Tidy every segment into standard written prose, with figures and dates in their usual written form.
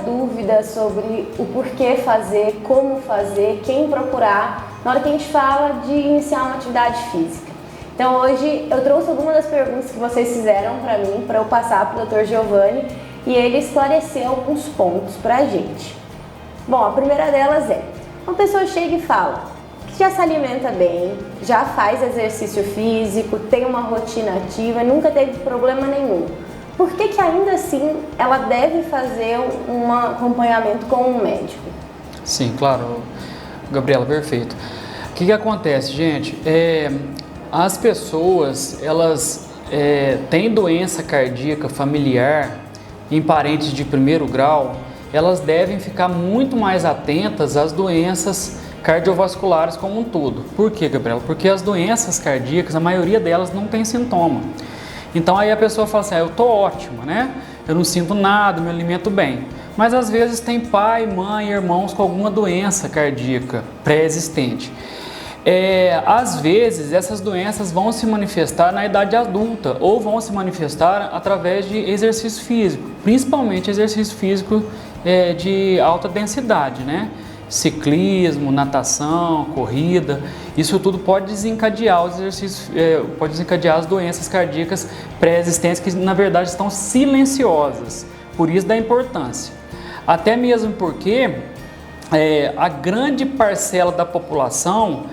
dúvida sobre o porquê fazer, como fazer, quem procurar, na hora que a gente fala de iniciar uma atividade física. Então hoje eu trouxe algumas das perguntas que vocês fizeram para mim, para eu passar para o Dr. Giovanni, e ele esclareceu alguns pontos para a gente. Bom, a primeira delas é, uma pessoa chega e fala que já se alimenta bem, já faz exercício físico, tem uma rotina ativa, nunca teve problema nenhum. Por que ainda assim ela deve fazer um acompanhamento com um médico? Sim, claro, Gabriela, perfeito. O que acontece, gente? As pessoas, elas têm doença cardíaca familiar em parentes de primeiro grau, elas devem ficar muito mais atentas às doenças cardiovasculares como um todo. Por quê, Gabriela? Porque as doenças cardíacas, a maioria delas não tem sintoma. Então aí a pessoa fala assim, eu tô ótima, né? Eu não sinto nada, me alimento bem. Mas às vezes tem pai, mãe, irmãos com alguma doença cardíaca pré-existente. Às vezes essas doenças vão se manifestar na idade adulta ou vão se manifestar através de exercício físico, principalmente exercício físico de alta densidade, né? Ciclismo, natação, corrida, isso tudo pode desencadear os exercícios, pode desencadear as doenças cardíacas pré-existentes que na verdade estão silenciosas, por isso da importância. Até mesmo porque a grande parcela da população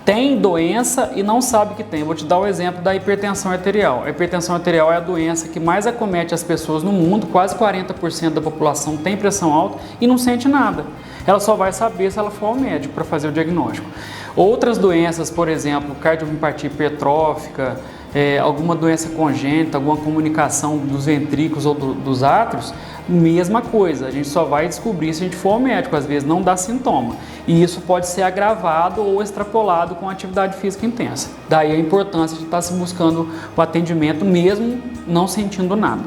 tem doença e não sabe que tem. Vou te dar o exemplo da hipertensão arterial. A hipertensão arterial é a doença que mais acomete as pessoas no mundo, quase 40% da população tem pressão alta e não sente nada. Ela só vai saber se ela for ao médico para fazer o diagnóstico. Outras doenças, por exemplo, cardiomiopatia hipertrófica, alguma doença congênita, alguma comunicação dos ventrículos ou dos átrios, mesma coisa, a gente só vai descobrir se a gente for ao médico, às vezes não dá sintoma. E isso pode ser agravado ou extrapolado com atividade física intensa. Daí a importância de estar se buscando o atendimento mesmo não sentindo nada.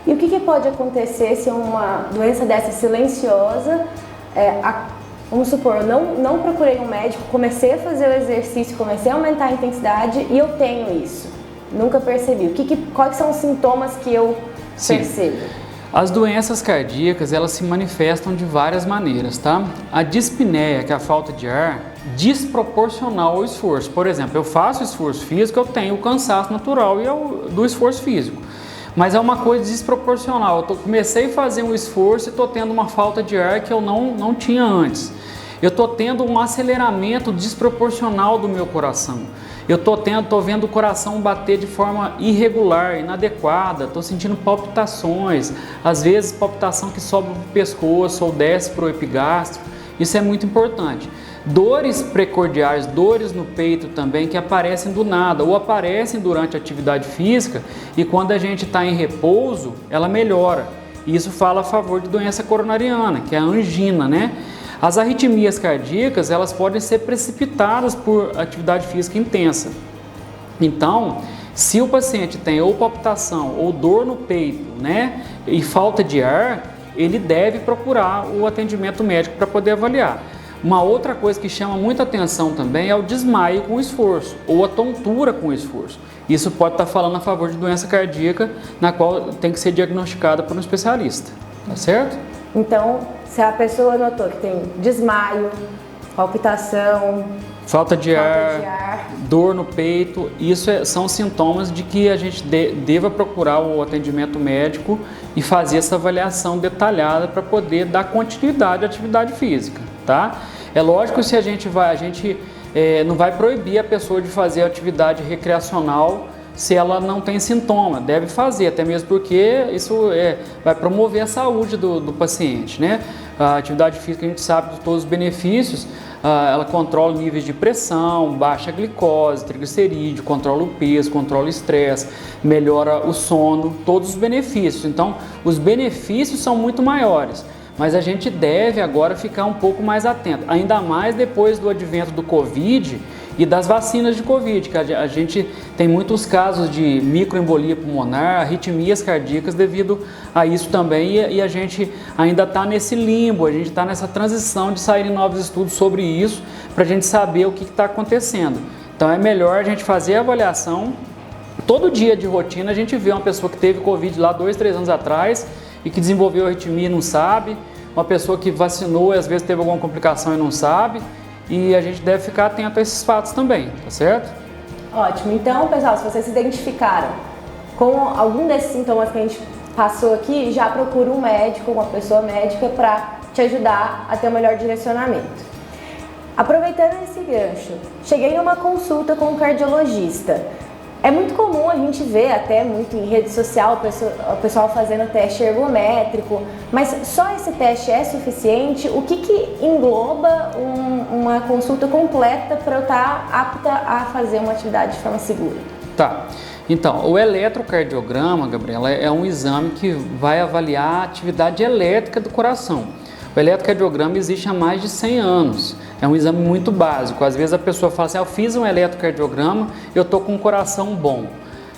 E o que pode acontecer se uma doença dessa silenciosa, vamos supor, eu não procurei um médico, comecei a fazer o exercício, comecei a aumentar a intensidade e eu tenho isso, nunca percebi. Quais são os sintomas que eu percebo? As doenças cardíacas, elas se manifestam de várias maneiras, tá? A dispneia, que é a falta de ar, desproporcional ao esforço. Por exemplo, eu faço esforço físico, eu tenho o cansaço natural do esforço físico. Mas é uma coisa desproporcional. Eu comecei a fazer um esforço e estou tendo uma falta de ar que eu não tinha antes. Eu estou tendo um aceleramento desproporcional do meu coração. Eu estou vendo o coração bater de forma irregular, inadequada, estou sentindo palpitações, às vezes palpitação que sobe para o pescoço ou desce para o epigastro, isso é muito importante. Dores precordiais, dores no peito também que aparecem do nada ou aparecem durante a atividade física e quando a gente está em repouso, ela melhora. Isso fala a favor de doença coronariana, que é a angina, né? As arritmias cardíacas, elas podem ser precipitadas por atividade física intensa. Então, se o paciente tem ou palpitação ou dor no peito, né, e falta de ar, ele deve procurar o atendimento médico para poder avaliar. Uma outra coisa que chama muita atenção também é o desmaio com esforço ou a tontura com esforço. Isso pode estar falando a favor de doença cardíaca, na qual tem que ser diagnosticada por um especialista, tá certo? Então, se a pessoa notou que tem desmaio, palpitação, falta de ar, dor no peito, isso são sintomas de que a gente deva procurar o atendimento médico e fazer essa avaliação detalhada para poder dar continuidade à atividade física, tá? É lógico que se a gente não vai proibir a pessoa de fazer atividade recreacional se ela não tem sintoma, deve fazer, até mesmo porque isso vai promover a saúde do paciente, né? A atividade física, a gente sabe de todos os benefícios, ela controla níveis de pressão, baixa a glicose, triglicerídeo, controla o peso, controla o estresse, melhora o sono, todos os benefícios. Então, os benefícios são muito maiores, mas a gente deve agora ficar um pouco mais atento, ainda mais depois do advento do Covid e das vacinas de Covid, que a gente tem muitos casos de microembolia pulmonar, arritmias cardíacas devido a isso também, e a gente ainda está nesse limbo, a gente está nessa transição de saírem novos estudos sobre isso, para a gente saber o que está acontecendo. Então é melhor a gente fazer a avaliação. Todo dia de rotina a gente vê uma pessoa que teve Covid lá 2, 3 anos atrás e que desenvolveu arritmia e não sabe, uma pessoa que vacinou e às vezes teve alguma complicação e não sabe, e a gente deve ficar atento a esses fatos também, tá certo? Ótimo. Então, pessoal, se vocês se identificaram com algum desses sintomas que a gente passou aqui, já procura um médico, uma pessoa médica para te ajudar a ter um melhor direcionamento. Aproveitando esse gancho, cheguei numa consulta com um cardiologista. É muito comum a gente ver, até muito em rede social, o pessoal fazendo teste ergométrico, mas só esse teste é suficiente? O que engloba uma consulta completa para eu estar apta a fazer uma atividade de forma segura? Tá. Então, o eletrocardiograma, Gabriela, é um exame que vai avaliar a atividade elétrica do coração. O eletrocardiograma existe há mais de 100 anos. É um exame muito básico. Às vezes a pessoa fala assim, eu fiz um eletrocardiograma, eu estou com um coração bom.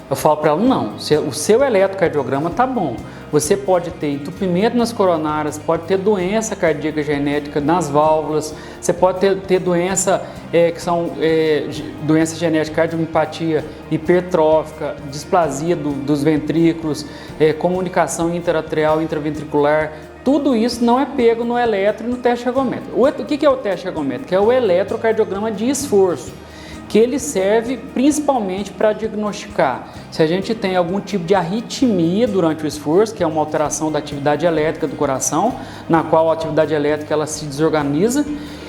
Eu falo para ela, não, o seu eletrocardiograma está bom. Você pode ter entupimento nas coronárias, pode ter doença cardíaca genética nas válvulas, você pode ter doença que são doença genética, cardiomiopatia hipertrófica, displasia dos ventrículos, comunicação interatrial, intraventricular. Tudo isso não é pego no eletro e no teste ergométrico. O que é o teste ergométrico? É o eletrocardiograma de esforço, que ele serve principalmente para diagnosticar se a gente tem algum tipo de arritmia durante o esforço, que é uma alteração da atividade elétrica do coração, na qual a atividade elétrica ela se desorganiza.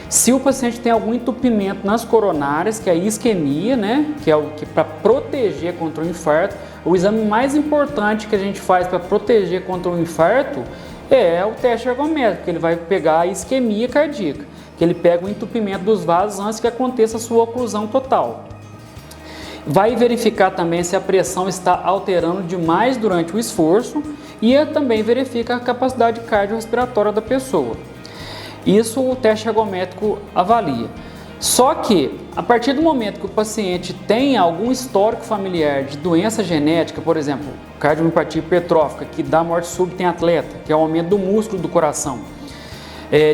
Se o paciente tem algum entupimento nas coronárias, que é a isquemia, né, que é o que para proteger contra o infarto, o exame mais importante que a gente faz para proteger contra o infarto é o teste ergométrico, que ele vai pegar a isquemia cardíaca, que ele pega o entupimento dos vasos antes que aconteça a sua oclusão total. Vai verificar também se a pressão está alterando demais durante o esforço e também verifica a capacidade cardiorrespiratória da pessoa. Isso o teste ergométrico avalia. Só que, a partir do momento que o paciente tem algum histórico familiar de doença genética, por exemplo, cardiomiopatia hipertrófica, que dá morte súbita em atleta, que é o aumento do músculo do coração,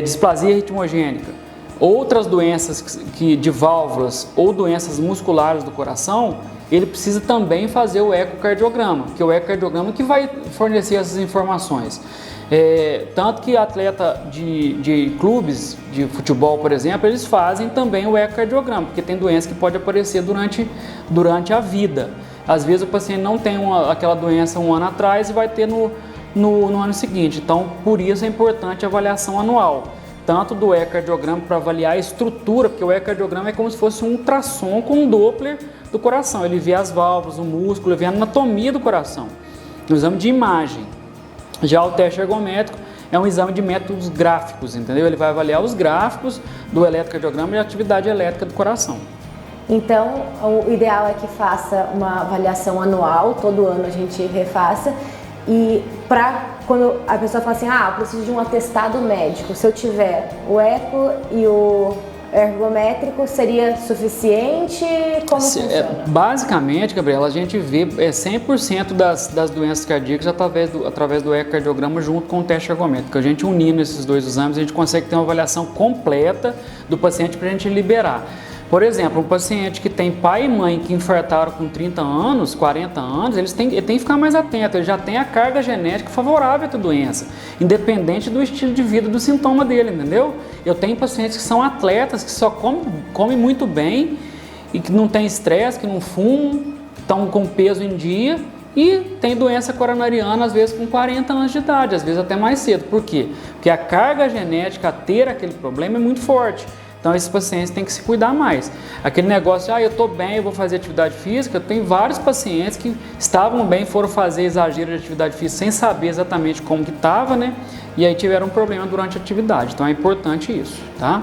displasia ritmogênica, outras doenças de válvulas ou doenças musculares do coração, ele precisa também fazer o ecocardiograma, que é o ecocardiograma que vai fornecer essas informações. Tanto que atleta de clubes de futebol, por exemplo, eles fazem também o ecocardiograma, porque tem doença que pode aparecer durante a vida. Às vezes o paciente não tem aquela doença um ano atrás e vai ter no ano seguinte. Então, por isso é importante a avaliação anual, tanto do ecocardiograma para avaliar a estrutura, porque o ecocardiograma é como se fosse um ultrassom com um Doppler do coração. Ele vê as válvulas, o músculo, ele vê a anatomia do coração, no exame de imagem. Já o teste ergométrico é um exame de métodos gráficos, entendeu? Ele vai avaliar os gráficos do eletrocardiograma e a atividade elétrica do coração. Então, o ideal é que faça uma avaliação anual, todo ano a gente refaça, e quando a pessoa fala assim, eu preciso de um atestado médico, se eu tiver o eco e o ergométrico, seria suficiente? Como funciona? Basicamente, Gabriela, a gente vê 100% das doenças cardíacas através do ecocardiograma junto com o teste ergométrico. A gente unindo esses dois exames, a gente consegue ter uma avaliação completa do paciente para a gente liberar. Por exemplo, um paciente que tem pai e mãe que infartaram com 30 anos, 40 anos, ele tem que ficar mais atento, ele já tem a carga genética favorável à doença, independente do estilo de vida, do sintoma dele, entendeu? Eu tenho pacientes que são atletas, que só comem muito bem e que não tem estresse, que não fumam, estão com peso em dia e tem doença coronariana, às vezes com 40 anos de idade, às vezes até mais cedo. Por quê? Porque a carga genética a ter aquele problema é muito forte. Então, esses pacientes têm que se cuidar mais. Aquele negócio, eu estou bem, eu vou fazer atividade física. Tem vários pacientes que estavam bem, foram fazer exagero de atividade física sem saber exatamente como que estava, né? E aí tiveram um problema durante a atividade. Então, é importante isso, tá?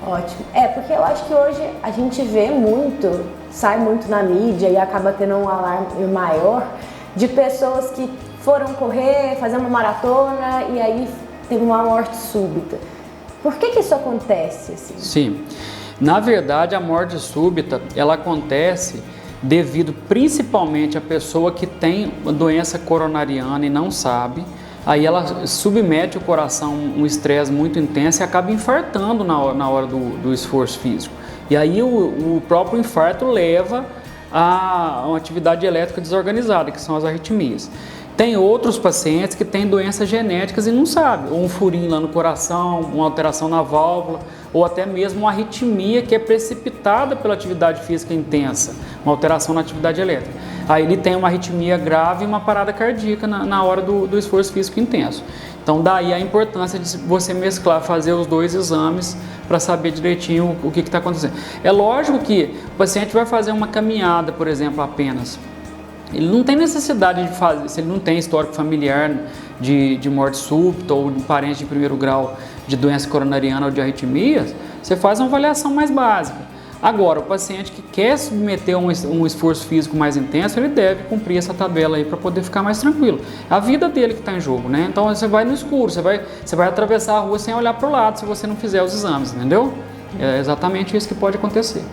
Ótimo. Porque eu acho que hoje a gente vê muito, sai muito na mídia e acaba tendo um alarme maior de pessoas que foram correr, fazer uma maratona e aí teve uma morte súbita. Por que isso acontece? Assim? Sim, na verdade a morte súbita ela acontece devido principalmente à pessoa que tem doença coronariana e não sabe, aí ela submete o coração a um estresse muito intenso e acaba infartando na hora do esforço físico. E aí o próprio infarto leva a uma atividade elétrica desorganizada, que são as arritmias. Tem outros pacientes que têm doenças genéticas e não sabem, ou um furinho lá no coração, uma alteração na válvula, ou até mesmo uma arritmia que é precipitada pela atividade física intensa, uma alteração na atividade elétrica. Aí ele tem uma arritmia grave e uma parada cardíaca na hora do esforço físico intenso. Então daí a importância de você mesclar, fazer os dois exames para saber direitinho o que está acontecendo. É lógico que o paciente vai fazer uma caminhada, por exemplo, apenas. Ele não tem necessidade de fazer, se ele não tem histórico familiar de morte súbita ou de parente de primeiro grau de doença coronariana ou de arritmias, você faz uma avaliação mais básica. Agora, o paciente que quer submeter um esforço físico mais intenso, ele deve cumprir essa tabela aí para poder ficar mais tranquilo. É a vida dele que está em jogo, né? Então você vai no escuro, você vai atravessar a rua sem olhar para o lado se você não fizer os exames, entendeu? É exatamente isso que pode acontecer.